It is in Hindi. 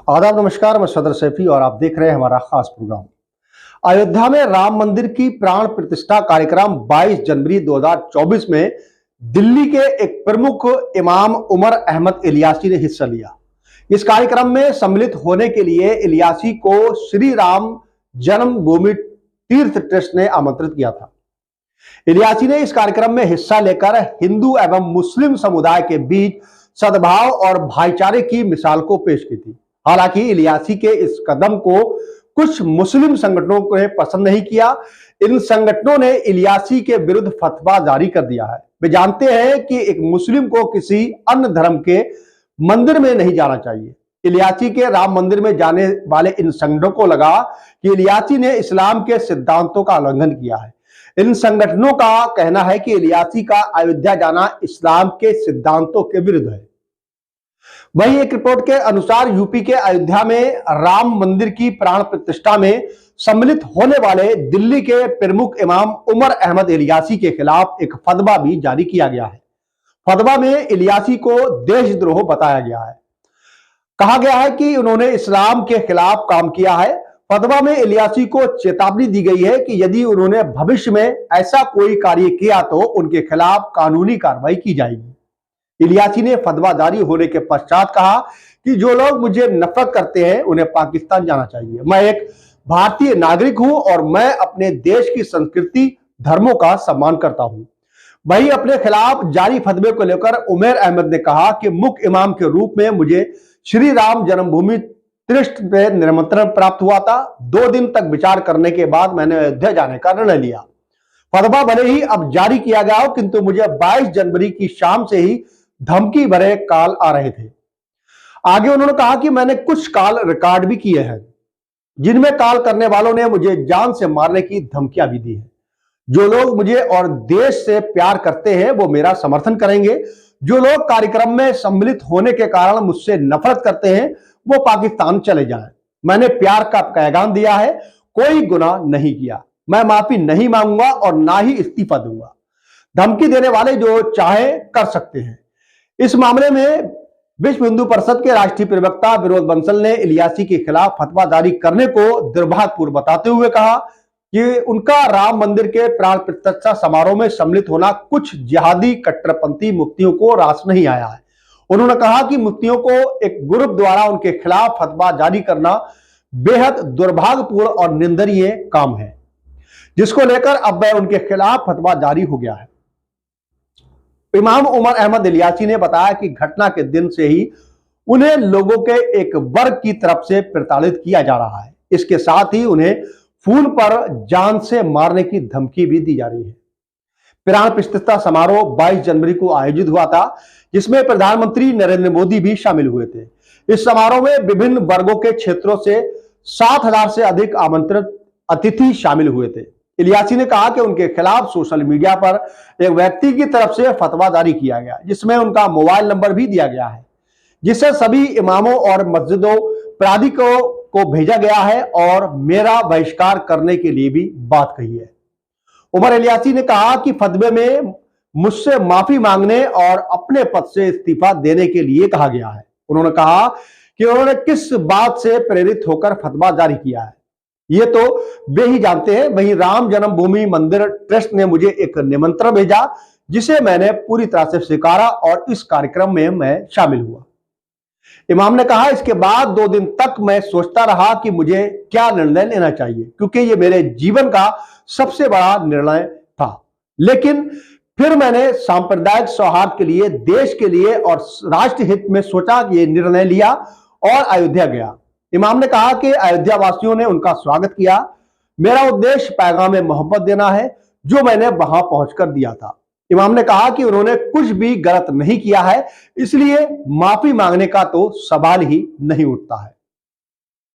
आदाब, नमस्कार। मैं सदर सैफी और आप देख रहे हैं हमारा खास प्रोग्राम। अयोध्या में राम मंदिर की प्राण प्रतिष्ठा कार्यक्रम 22 जनवरी 2024 में दिल्ली के एक प्रमुख इमाम उमर अहमद इलियासी ने हिस्सा लिया। इस कार्यक्रम में सम्मिलित होने के लिए इलियासी को श्री राम जन्मभूमि तीर्थ ट्रस्ट ने आमंत्रित किया था। इलियासी ने इस कार्यक्रम में हिस्सा लेकर हिंदू एवं मुस्लिम समुदाय के बीच सद्भाव और भाईचारे की मिसाल को पेश की थी। हालांकि इलियासी के इस कदम को कुछ मुस्लिम संगठनों ने पसंद नहीं किया। इन संगठनों ने इलियासी के विरुद्ध फतवा जारी कर दिया है। वे जानते हैं कि एक मुस्लिम को किसी अन्य धर्म के मंदिर में नहीं जाना चाहिए। इलियासी के राम मंदिर में जाने वाले इन संगठनों को लगा कि इलियासी ने इस्लाम के सिद्धांतों का उल्लंघन किया है। इन संगठनों का कहना है कि इलियासी का अयोध्या जाना इस्लाम के सिद्धांतों के विरुद्ध है। वहीं एक रिपोर्ट के अनुसार यूपी के अयोध्या में राम मंदिर की प्राण प्रतिष्ठा में सम्मिलित होने वाले दिल्ली के प्रमुख इमाम उमर अहमद इलियासी के खिलाफ एक फतवा भी जारी किया गया है। फतवा में इलियासी को देशद्रोह बताया गया है। कहा गया है कि उन्होंने इस्लाम के खिलाफ काम किया है। फतवा में इलियासी को चेतावनी दी गई है कि यदि उन्होंने भविष्य में ऐसा कोई कार्य किया तो उनके खिलाफ कानूनी कार्रवाई की जाएगी। इलियासी ने फतवा जारी होने के पश्चात कहा कि जो लोग मुझे नफरत करते हैं उन्हें पाकिस्तान जाना चाहिए। मैं एक भारतीय नागरिक हूं और मैं अपने देश की संस्कृति धर्मों का सम्मान करता हूं। वहीं अपने खिलाफ जारी फतवे को लेकर उमर अहमद ने कहा कि मुख्य इमाम के रूप में मुझे श्री राम जन्मभूमि ट्रस्ट में निमंत्रण प्राप्त हुआ था। 2 दिन तक विचार करने के बाद मैंने अयोध्या जाने का निर्णय लिया। फतवा भले ही अब जारी किया गया हो, किंतु मुझे 22 जनवरी की शाम से ही धमकी भरे कॉल आ रहे थे। आगे उन्होंने कहा कि मैंने कुछ कॉल रिकॉर्ड भी किए हैं, जिनमें कॉल करने वालों ने मुझे जान से मारने की धमकियां भी दी है। जो लोग मुझे और देश से प्यार करते हैं वो मेरा समर्थन करेंगे। जो लोग कार्यक्रम में सम्मिलित होने के कारण मुझसे नफरत करते हैं वो पाकिस्तान चले जाएं। मैंने प्यार का पैगाम दिया है, कोई गुनाह नहीं किया। मैं माफी नहीं मांगूंगा और ना ही इस्तीफा दूंगा। धमकी देने वाले जो चाहे कर सकते हैं। इस मामले में विश्व हिंदू परिषद के राष्ट्रीय प्रवक्ता विनोद बंसल ने इलियासी के खिलाफ फतवा जारी करने को दुर्भाग्यपूर्ण बताते हुए कहा कि उनका राम मंदिर के प्राण प्रतिष्ठा समारोह में सम्मिलित होना कुछ जिहादी कट्टरपंथी मुफ्तियों को रास नहीं आया है। उन्होंने कहा कि मुफ्तियों को एक ग्रुप द्वारा उनके खिलाफ फतवा जारी करना बेहद दुर्भाग्यपूर्ण और निंदनीय काम है, जिसको लेकर अब उनके खिलाफ फतवा जारी हो गया है। इमाम उमर अहमद इलियासी ने बताया कि घटना के दिन से ही उन्हें लोगों के एक वर्ग की तरफ से प्रताड़ित किया जा रहा है। इसके साथ ही उन्हें फोन पर जान से मारने की धमकी भी दी जा रही है। प्राण प्रतिष्ठा समारोह 22 जनवरी को आयोजित हुआ था, जिसमें प्रधानमंत्री नरेंद्र मोदी भी शामिल हुए थे। इस समारोह में विभिन्न वर्गों के क्षेत्रों से 7,000 से अधिक आमंत्रित अतिथि शामिल हुए थे। इलियासी ने कहा कि उनके खिलाफ सोशल मीडिया पर एक व्यक्ति की तरफ से फतवा जारी किया गया, जिसमें उनका मोबाइल नंबर भी दिया गया है, जिसे सभी इमामों और मस्जिदों प्राधिकारों को भेजा गया है और मेरा बहिष्कार करने के लिए भी बात कही है। उमर इलियासी ने कहा कि फतवे में मुझसे माफी मांगने और अपने पद से इस्तीफा देने के लिए कहा गया है। उन्होंने कहा कि उन्होंने किस बात से प्रेरित होकर फतवा जारी किया है ये तो वे ही जानते हैं। वहीं राम जन्मभूमि मंदिर ट्रस्ट ने मुझे एक निमंत्रण भेजा, जिसे मैंने पूरी तरह से स्वीकारा और इस कार्यक्रम में मैं शामिल हुआ। इमाम ने कहा, इसके बाद 2 दिन तक मैं सोचता रहा कि मुझे क्या निर्णय लेना चाहिए, क्योंकि ये मेरे जीवन का सबसे बड़ा निर्णय था। लेकिन फिर मैंने सांप्रदायिक सौहार्द के लिए, देश के लिए और राष्ट्र हित में सोचा कि ये निर्णय लिया और अयोध्या गया। इमाम ने कहा कि अयोध्या वासियों ने उनका स्वागत किया। मेरा उद्देश्य पैगाम मोहब्बत देना है, जो मैंने वहां पहुंचकर दिया था। इमाम ने कहा कि उन्होंने कुछ भी गलत नहीं किया है, इसलिए माफी मांगने का तो सवाल ही नहीं उठता है।